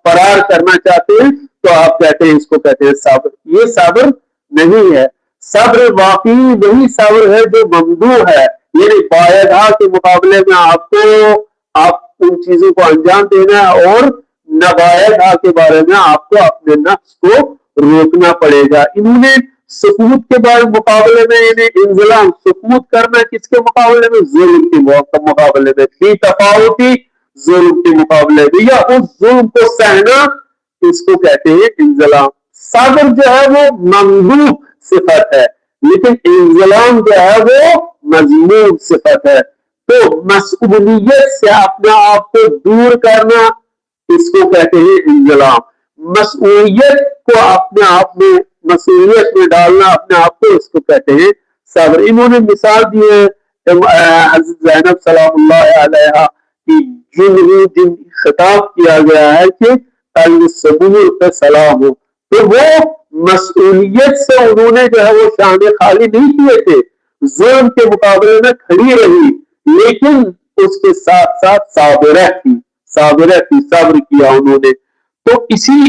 Speaker 2: फरार करना चाहते हैं, तो आप कहते हैं, इसको कहते हैं सब्र। ये सब्र नहीं है। सब्र वाकई वही सब्र है जो ममदू है, यानी बायदा के मुकाबले में आपको आप उन चीजों को अंजाम देना है और नाबायदा के बारे में आपको अपने नफ्स को रोकना पड़ेगा। इन्होंने सुकूत के बाद मुकाबले में, यानी इंजलाम सुकूत करना किसके मुकाबले में? जुल्म के मुकाबले में, बेतफावती जुल्म के मुकाबले में, या उस जुल्म को सहना, इसको कहते हैं इंजलाम। सब्र जो है वो ममदूह सिफत है, लेकिन इंजलाम जो है वो मजमूम सिफत है। तो मसूलियत से अपने आप को दूर करना, इसको कहते हैं इंजलाम। मसूलियत को अपने आप में, मसूलियत में डालना अपने आप को, इसको कहते हैं सब्र। इन्होंने मिसाल दी है हज़रत ज़ैनब सलामुल्लाह अलैहा की, जिन खिताब किया गया है कि अल-सबूर पे सलाम हो, तो वो मसूलियत से उन्होंने जो है वो शान खाली नहीं किए थे, जुल्म के मुकाबले में खड़ी रही, लेकिन उसके साथ साथ साबिरा थी, सब्र किया उन्होंने। तो इसी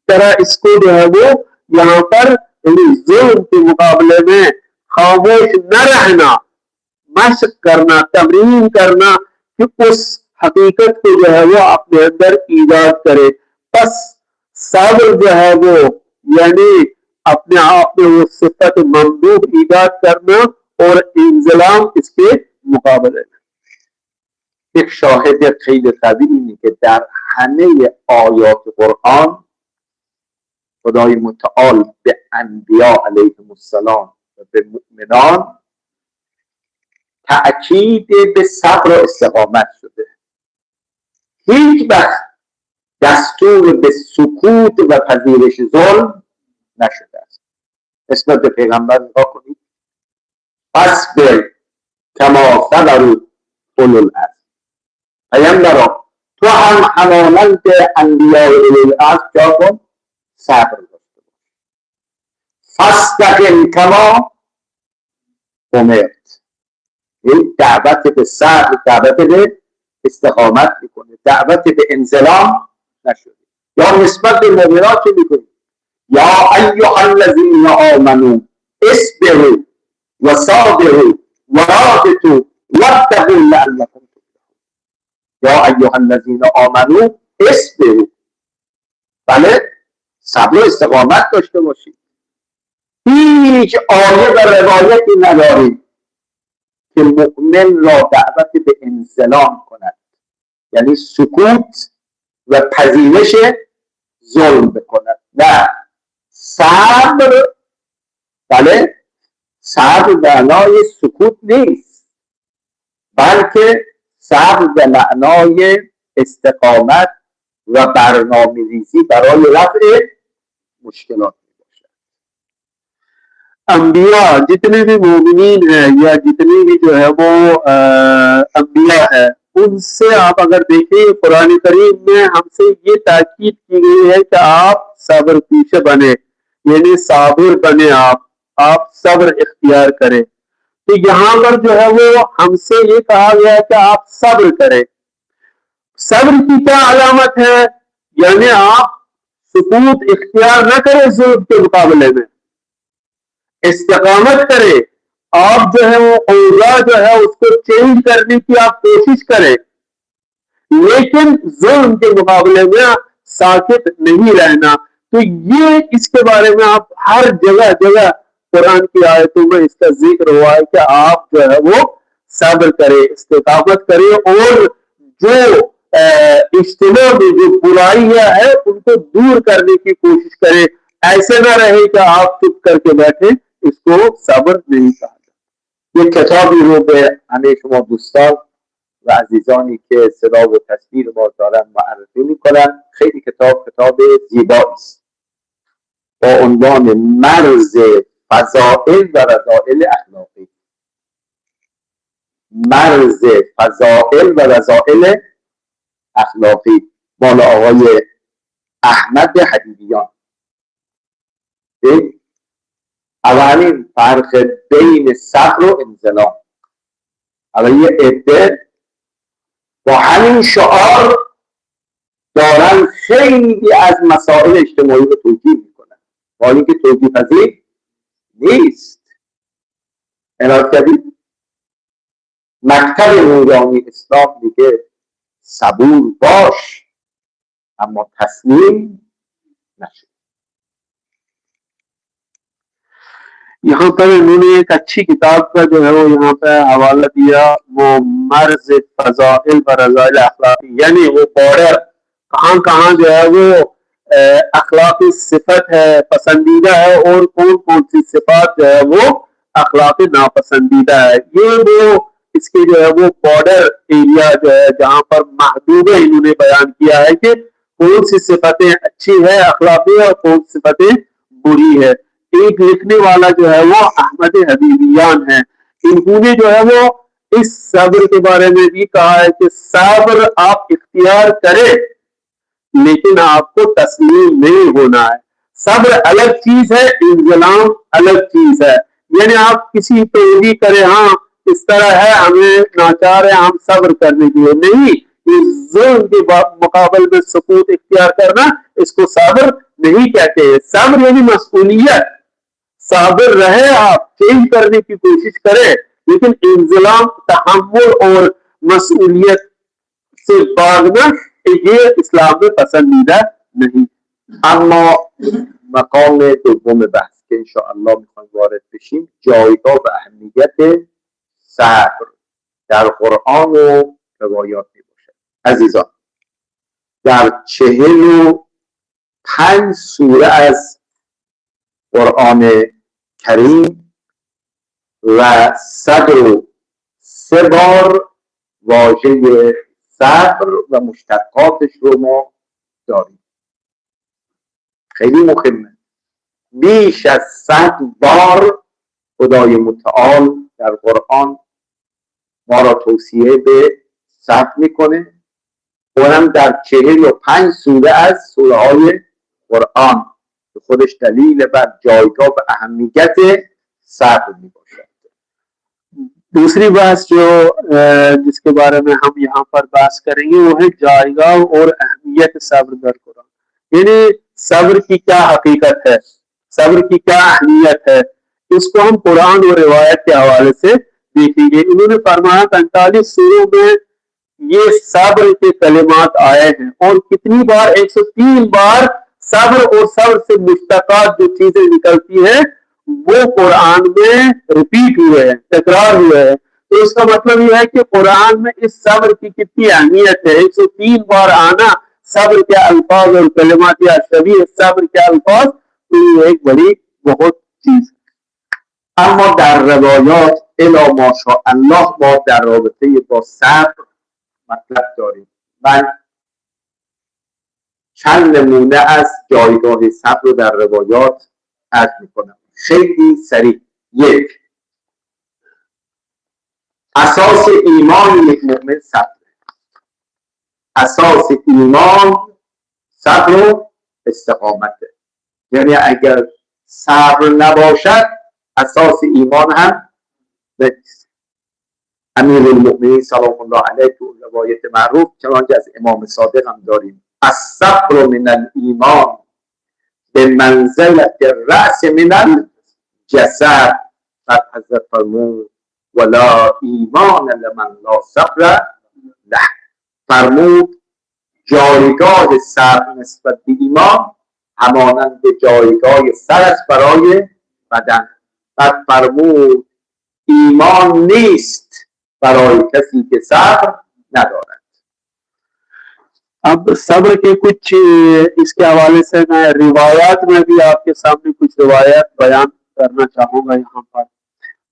Speaker 2: तरह इसको जो है वो यहाँ पर जुल्म के मुकाबले में खामोश न रहना, मशक करना, तमरीन करना कि उस हकीकत को जो है वो अपने अंदर ईजाद करे। बस सब्र जो है वो यानी अपने आप में वो सिफत ममदूह ईजाद करना और इंजलाम इसके मुकाबले में।
Speaker 1: एक شاهد خیلی قوی اینه که در همه آیات قرآن خدای متعال به انبیا علیهم السلام و به مؤمنان تأکید به صبر و استقامت شده. هیچ وقت دستور به سکوت و پذیرش ظلم نشده است. نسبت به پیغمبر نگاه کنید، فاصبر کما صبر اولو العزم. پیامبرا تو هم همانند انبیاء اولو العزم جا کن، صبر داشته باش. فاستقم کما امرت. این دعوت به صبر، دعوت به استقامت میکنه، دعوت به انزلام نشده. یا نسبت به مؤمنان چه میکنید؟ या अय्युहल्लज़ीना आमनू इस्बिरू वसाबिरू वराबितू वत्तकू लअल्लकुम तुफ्लिहून। या अय्युहल्लज़ीना आमनू इस्बिरू، بله، صبر و استقامت داشته باشید. هیچ آیه و روایتی ندارید که مؤمن را دعوت به انزلام کند، یعنی سکوت و پذیرش ظلم بکند. نه، صبر، بله، صبر معنای سکوت نیست، بلکه صبر به معنای استقامت و برنامه ریزی برای رفع مشکلات می باشد.
Speaker 2: انبیاء जितने भी मोमिनीन हैं या जितने भी जो है वो अंबिया है, उनसे आप अगर देखें कुरान करीम में हमसे ये ताकीद की गई है कि आप सब्र पीछे बने, यानी साबिर बने, आप सब्र इख्तियार करें। तो यहाँ पर जो है वो हमसे ये कहा गया है कि आप सब्र करें। सब्र की क्या अलामत है? यानी आप सुकूत इख्तियार न करें जुल्म के मुकाबले में, इस्तिकामत करें। आप जो है वो औजा जो है उसको चेंज करने की आप कोशिश करें, लेकिन जुल्म के मुकाबले में साकित नहीं रहना। तो ये इसके बारे में आप हर जगह जगह कुरान की आयतों में इसका जिक्र हुआ है कि आप जो है वो सब्र करें, इस्तिकामत करें और जो इज्तिमा में जो बुराइयां है उनको दूर करने की कोशिश करें। ऐसे ना रहे कि आप चुप करके बैठे, इसको सब्र नहीं कहा जाता।
Speaker 1: یک کتابی رو به همه شما دوستان و عزیزانی که صدا و تصویر ما دارن معرفی میکنن. خیلی کتاب زیبایی است با عنوان مرز فضائل و رذائل اخلاقی. مرز فضائل و رذائل اخلاقی، مال آقای احمد حبیبیان. اولین فرق بین صبر و انزلام. اول یه عده با همین شعار دارن خیلی از مسائل اجتماعی رو توجیه میکنن، با اینکه توجیه پذیر نیست. عنایت کردید مکتب نورانی اسلام میگه صبور باش اما تسلیم نشو.
Speaker 2: यहाँ पर इन्होंने एक अच्छी किताब का जो है वो यहाँ पे हवाला दिया, वो मर्ज फजाइल व रज़ाइल अखलाकी, यानी वो बॉर्डर कहाँ कहाँ जो है वो अखलाकी सिफत है, पसंदीदा है, और कौन कौन सी सिफात जो है वो अखलाकी नापसंदीदा है। ये वो इसके जो है वो बॉर्डर एरिया जो है जहाँ पर महदूद इन्होंने बयान किया है कि कौन सी सिफतें अच्छी है अखलाकी और कौन सी सिफतें बुरी है। एक लिखने वाला जो है वो अहमद हबीबियान है। इन्होंने जो है वो इस सब्र के बारे में भी कहा है कि सब्र आप इख्तियार करें, लेकिन आपको तस्लीम नहीं होना है। सब्र अलग चीज है, इंजलाम अलग चीज है। यानी आप किसी पे भी करें, हाँ इस तरह है, हमें नाचार है, हम सब्र करने के लिए नहीं, इस जुल्म के मुकाबले में सुकूत इख्तियार करना, इसको सब्र नहीं कहते हैं। सब्र यानी मसूलियत। साबिर रहे, आप चेंज करने की कोशिश करें, लेकिन इंजलाम, तहम्मुल और मसूलियत से भागना ये इस्लाम में पसंदीदा नहीं।
Speaker 1: اما مقام دوم بحث که انشاءالله میخوایم وارد بشیم، جایگاه و اهمیت صبر در قرآن و روایات میباشد. عزیزان، در 45 سوره از قرآن کریم و 103 بار واژه صبر و مشتقاتش رو ما داریم. خیلی مهمه. بیش از 100 بار خدای متعال در قرآن ما را توصیه به صبر میکنه، اونم در 45 سوره از سوره های قرآن که خودش دلیل بر جایگاه و اهمیت صبر میباشد.
Speaker 2: दूसरी बात जो जिसके बारे में हम यहाँ पर बात करेंगे वो है जायगा और अहमियत सब्र दर कुरान। यानी सब्र की क्या हकीकत है, सब्र की क्या अहमियत है, इसको हम कुरान और रिवायत के हवाले से देखेंगे। इन्होंने फरमाया 45 सूरों में ये सब्र के कलिमात आए हैं और कितनी बार, 103 बार सब्र और सब्र से मुश्तकात जो चीजें निकलती हैं वो कुरान में रिपीट हुए हैं, तकरार हुए हैं। तो इसका मतलब यह है कि कुरान में इस सब्र की कितनी अहमियत है। 103 बार आना सब्र के अल्फाज और कलिमात या शबीह सब्र के अल्फाज, तो ये एक बड़ी बहुत चीज है।
Speaker 1: اما در روایات الی ماشاءالله ما در رابطه با صبر مطلب داریم. من چند نمونه از جایگاه صبر رو در روایات عرض میکنم خیلی سریع. یک، اساس ایمان یک مؤمن صبر، اساس ایمان صبر و استقامته. یعنی اگر صبر نباشد اساس ایمان هم نیست. امیرالمؤمنین سلام الله علیه تو روایت معروف چنانچه از امام صادق هم داریم، الصبر من الایمان به منزلت رأس من الجسد. بعد حضرت فرمود ولا ایمان لمن لا صبر له. فرمود جایگاه صبر نسبت به ایمان همانند جایگاه سر است برای بدن. بعد فرمود ایمان نیست برای کسی که صبر ندارد.
Speaker 2: अब सब्र के कुछ इसके हवाले से मैं रिवायात में भी आपके सामने कुछ रिवायात बयान करना चाहूंगा यहाँ पर।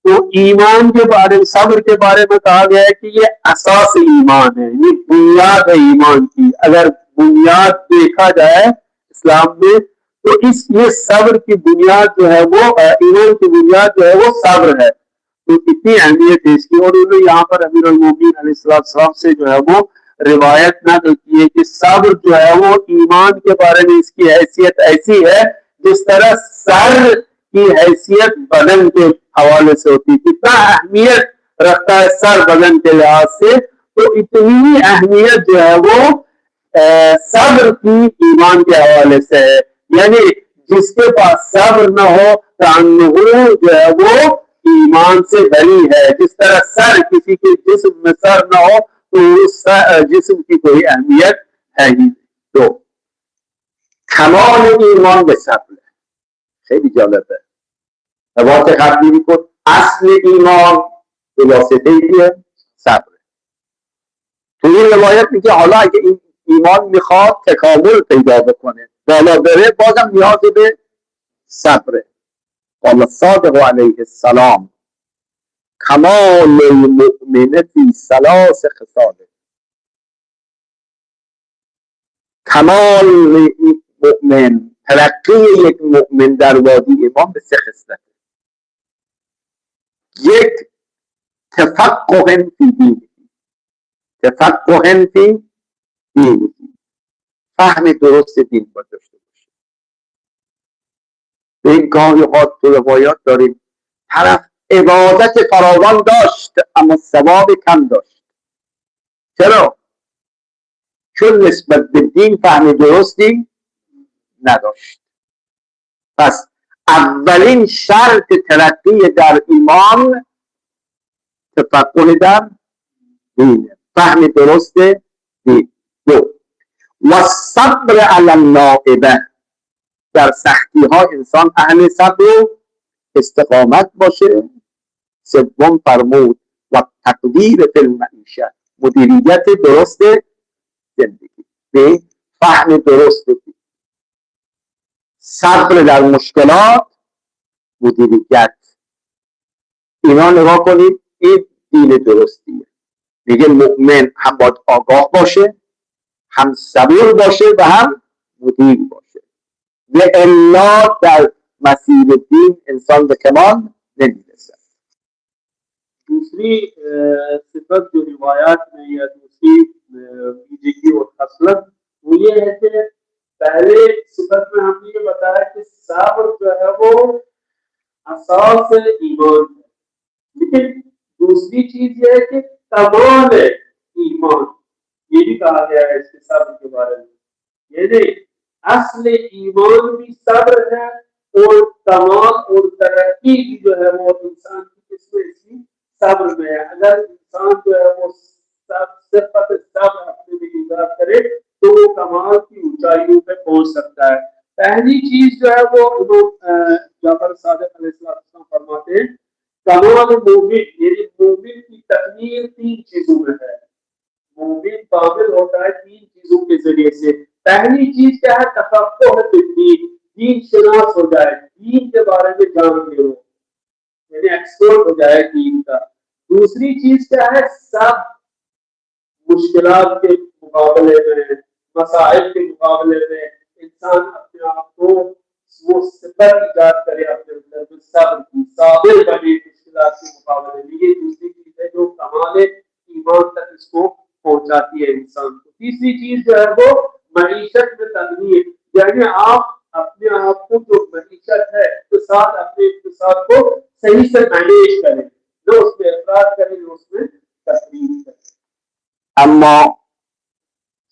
Speaker 2: तो ईमान के बारे में, सब्र के बारे में कहा गया है कि ये असास ईमान है, ये बुनियाद है ईमान की। अगर बुनियाद देखा जाए इस्लाम में तो ये सब्र की बुनियाद जो है वो, ईमान की बुनियाद जो है वो सब्र है। तो कितनी अहमियत है इसकी। और उन्होंने यहाँ पर अमीरुल-मोमिनीन अलैहिस्सलाम से जो है वो रिवायत नकल की है कि सब्र जो है वो ईमान के बारे में इसकी हैसियत ऐसी है जिस तरह सर की हैसियत बदन के हवाले से होती है। कितना अहमियत रखता है सर बदन के लिहाज से, तो इतनी अहमियत जो है वो सब्र की ईमान के हवाले से है। यानी जिसके पास सब्र न हो तो जो है वो ईमान से भरी है। जिस तरह सर, किसी के जिस्म में सर न हो तो उस जिस्म की कोई अहमियत है ही। तो
Speaker 1: کمال ایمان به صبر. خیلی جالبه. روایت قبلی میگفت اصل ایمان به واسطه صبر. تو این روایت میگه حالا اگه این ایمان میخواد تکامل پیدا بکنه، بالا بره، بازم نیاز به صبره. قال الصادق علیه السلام کمال المؤمن فی ثلاث خصال. کمال مؤمن، ترقی یک مؤمن در وادی ایمان به 3 خصلت. یک، تفقه فی دینه، تفقه فی دینه، فهم درست دین باید داشته باشه. به این گاهی ها تو روایات داریم طرف عبادت فراوان داشت اما ثواب کم داشت. چرا؟ چون نسبت به دین فهم درستی نداشت. پس اولین شرط ترقی در ایمان تفقه در دینه، فهم درست دین. دو، و صبر علی النائبه، در سختی ها انسان اهل صبر و استقامت باشه. سوم فرمود و تقدیر فی المعیشه، مدیریت درست زندگی، به فهم درست دین. صبر در مشکلات، مدیریت. اینا نگاه کنید، این دین درستیه. میگه مؤمن هم باید آگاه باشه، هم صبور باشه و هم مدیر باشه. و الا در مسیر دین انسان به کمال نمیرسه.
Speaker 2: दूसरी सिफत जो रिवायात में या दूसरी बीजेगी और खसलत वो ये है कि पहले सिफत में हमने ये बताया कि सब्र जो है वो असास ईमान है, लेकिन दूसरी चीज ये है कि तमाम ईमान, ये भी कहा गया है इसके सब्र के बारे में। ये नहीं असली ईमान भी सब्र है और कमाल और तरक्की भी जो है वो इंसान की किसमें, इसकी सब्र में है। अगर इंसान जो है वो सिर्फ सब्र अपने में इजाद करे तो वो कमाल की ऊंचाइयों पे पहुंच सकता है। पहली चीज जो है वो जाफर सादिक अलैहिस्सलाम फरमाते हैं, कमाल मोमिन यानी मोमिन की तकमील 3 चीजों में है। मोमिन कामिल होता है 3 चीजों के जरिए से। पहली चीज क्या है, तफक्कुह फिद्दीन, दीन शनास हो जाए, दीन के बारे में जान ले हो, यानी एक्सपर्ट हो जाए दीन का। दूसरी चीज क्या है, सब मुश्किलात के मुकाबले में, मसाइल के मुकाबले में इंसान अपने आप को वो सिफत इजाद करे अपने अंदर में, सब्र की, साबिर बने मुश्किलात के मुकाबले में। ये दूसरी चीज है जो कमाले ईमान तक इसको पहुंचाती है इंसान को। तीसरी चीज जो है वो मईशत में तनवीर, यानी आप अपने आप को जो मईशत है इक़्तिसाद, अपने इक़्तिसाद को सही से मैनेज करें, जो उसमें अफराद करें, जो उसमें तकलीफ करें।
Speaker 1: اما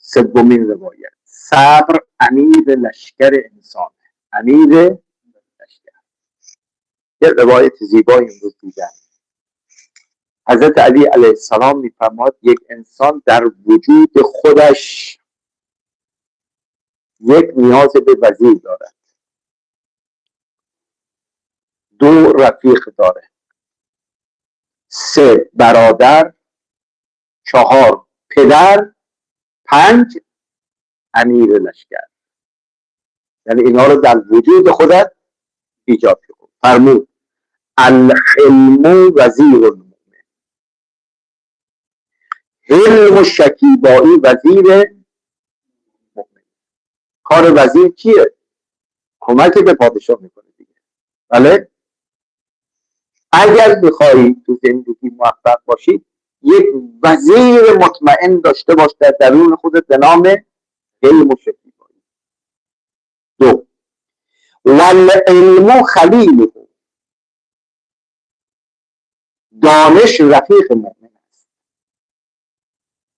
Speaker 1: سومین روایت، صبر امیر لشکر انسان، امیر لشکر. یه روایت زیبایی امروز دیدم، حضرت علی علیه السلام میفرماد یک انسان در وجود خودش یک نیاز به وزیر دارد، 2 رفیق داره، 3 برادر، 4 پدر، 5 امیر لشکر. یعنی اینا رو در وجود خودت ایجاد کن. فرمود الحلم وزیر المؤمن، حلم و شکیبایی وزیر مؤمن. کار وزیر کیه؟ کمک به پادشاه میکنه دیگه. بله، اگر میخوایی تو زندگی موفق باشی یک وزیر مطمئن داشته باش در درون خودت به نام علم و شکیبایی. 2 والعلم خلیله، دانش رفیق مؤمن است.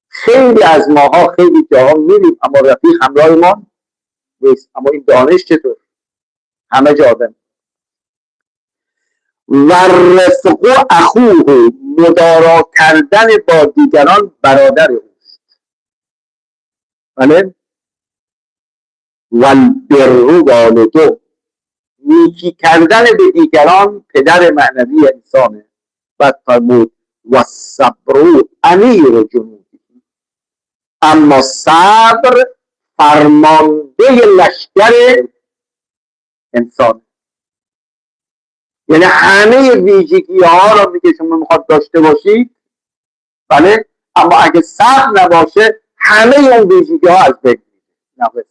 Speaker 1: خیلی از ماها خیلی جاها میریم اما رفیق همراهمان نیست. اما این دانش چطور؟ همه جا آدم. و رفق اخوه، مدارا کردن با دیگران برادر اوست. بله، والبر والده، نیکی کردن به دیگران پدر معنوی انسانه. و فرمود و صبر امیر جنودی، اما صبر فرمانده لشکر انسان. یعنی همه ویژگی ها رو میگه شما میخواد داشته باشید، بله، اما اگه صبر نباشه همه اون ویژگی ها از بین میره.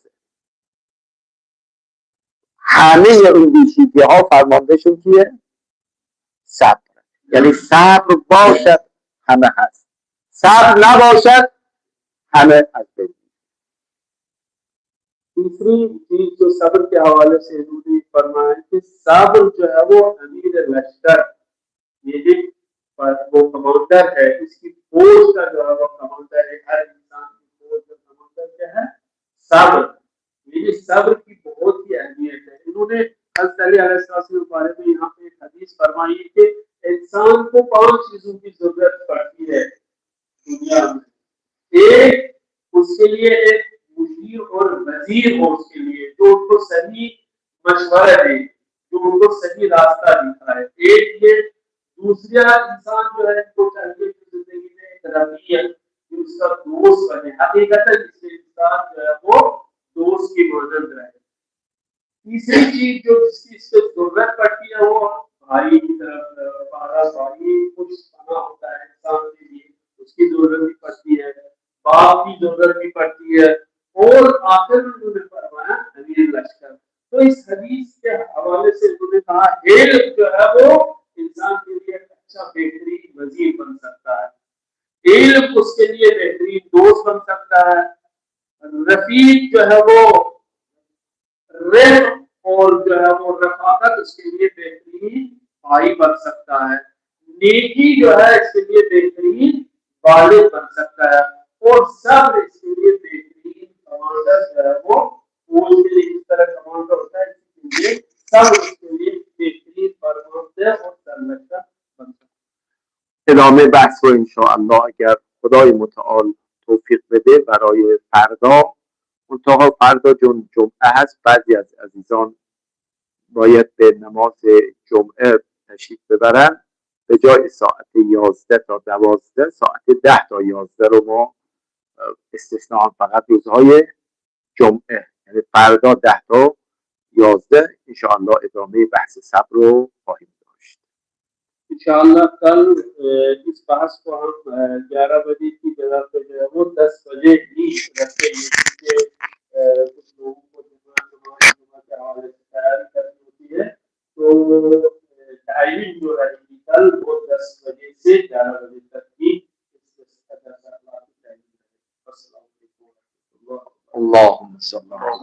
Speaker 1: همه اون ویژگی ها فرماندهشون کیه؟ صبر. یعنی صبر باشد همه هست، صبر نباشد همه از بین. तीसरी चीज जो सब्र के हवाले से इन्होंने फरमाया कि सब्र जो है वो अमीर लश्कर, ये वो कमांडर है, इसकी फौज का जो है वो कमांडर है। हर इंसान की फौज का कमांडर क्या है? सब्र। ये सब्र की बहुत ही अहमियत है। इन्होंने हज़रत अली अलैहिस्सलाम के बारे में यहाँ पे एक हदीस फरमाई कि इंसान को 5 चीजों की जरूरत पड़ती है दुनिया में। एक, उसके लिए एक मुशीर और वजीर हो, उसके लिए जो उनको सही मशवरा दे, जो उनको सही रास्ता दिखाए। एक ये। दूसरा, इंसान जो है वो चाहिए कि जिंदगी में एक रफीक, जो उसका दोस्त बने, हकीकतन इससे इंसान जो है वो दोस्त की मदद रहे। तीसरी चीज जो जिसकी इससे जरूरत पड़ती है वो भाई की तरफ, भाई कुछ खाना होता है इंसान के लिए, उसकी जरूरत भी पड़ती है, बाप की जरूरत भी पड़ती है, और आखिर में उन्होंने फरमाया अमीर लश्कर। तो इस हदीस के हवाले से उन्होंने कहा इल्म जो है वो इंसान के लिए अच्छा बेहतरीन वजीर बन सकता है, इल्म उसके लिए बेहतरीन दोस्त बन सकता है, रफीक जो है वो रिफ्क और जो है वो रफाकत उसके लिए बेहतरीन भाई बन सकता है, नेकी जो है इसके लिए बेहतरीन वालिद बन सकता है, और सब्र इसके लिए बेहतरीन कमांडर जो है वो
Speaker 2: कमांड के लिए इस तरह कमांड होता है कि सब उसके लिए बेहतरीन परफॉर्मेंस है और संरक्षण बनता है.
Speaker 1: ادامه بحث رو انشاءالله اگر خدای متعال توفیق بده برای فردا. منتها فردا جمعه هست، بعضی از عزیزان باید به نماز جمعه تشریف ببرن. به جای ساعت 11 تا 12 ساعت 10 تا 11 رو ما استثناء فقط روزهای جمعه، یعنی فردا 10 تا 11 انشاءالله ادامه بحث صبر رو خواهیم داشت.
Speaker 2: इंशाअल्लाह कल इस बहस को हम 11 बजे की जगह पे जो है वो 10 बजे ही रखेंगे, क्योंकि कुछ लोगों को जुम्मा के हवाले से तैयारी करनी होती है, तो टाइमिंग जो रहेगी कल वो 10 बजे से 11 बजे तक की
Speaker 1: اللهم صل على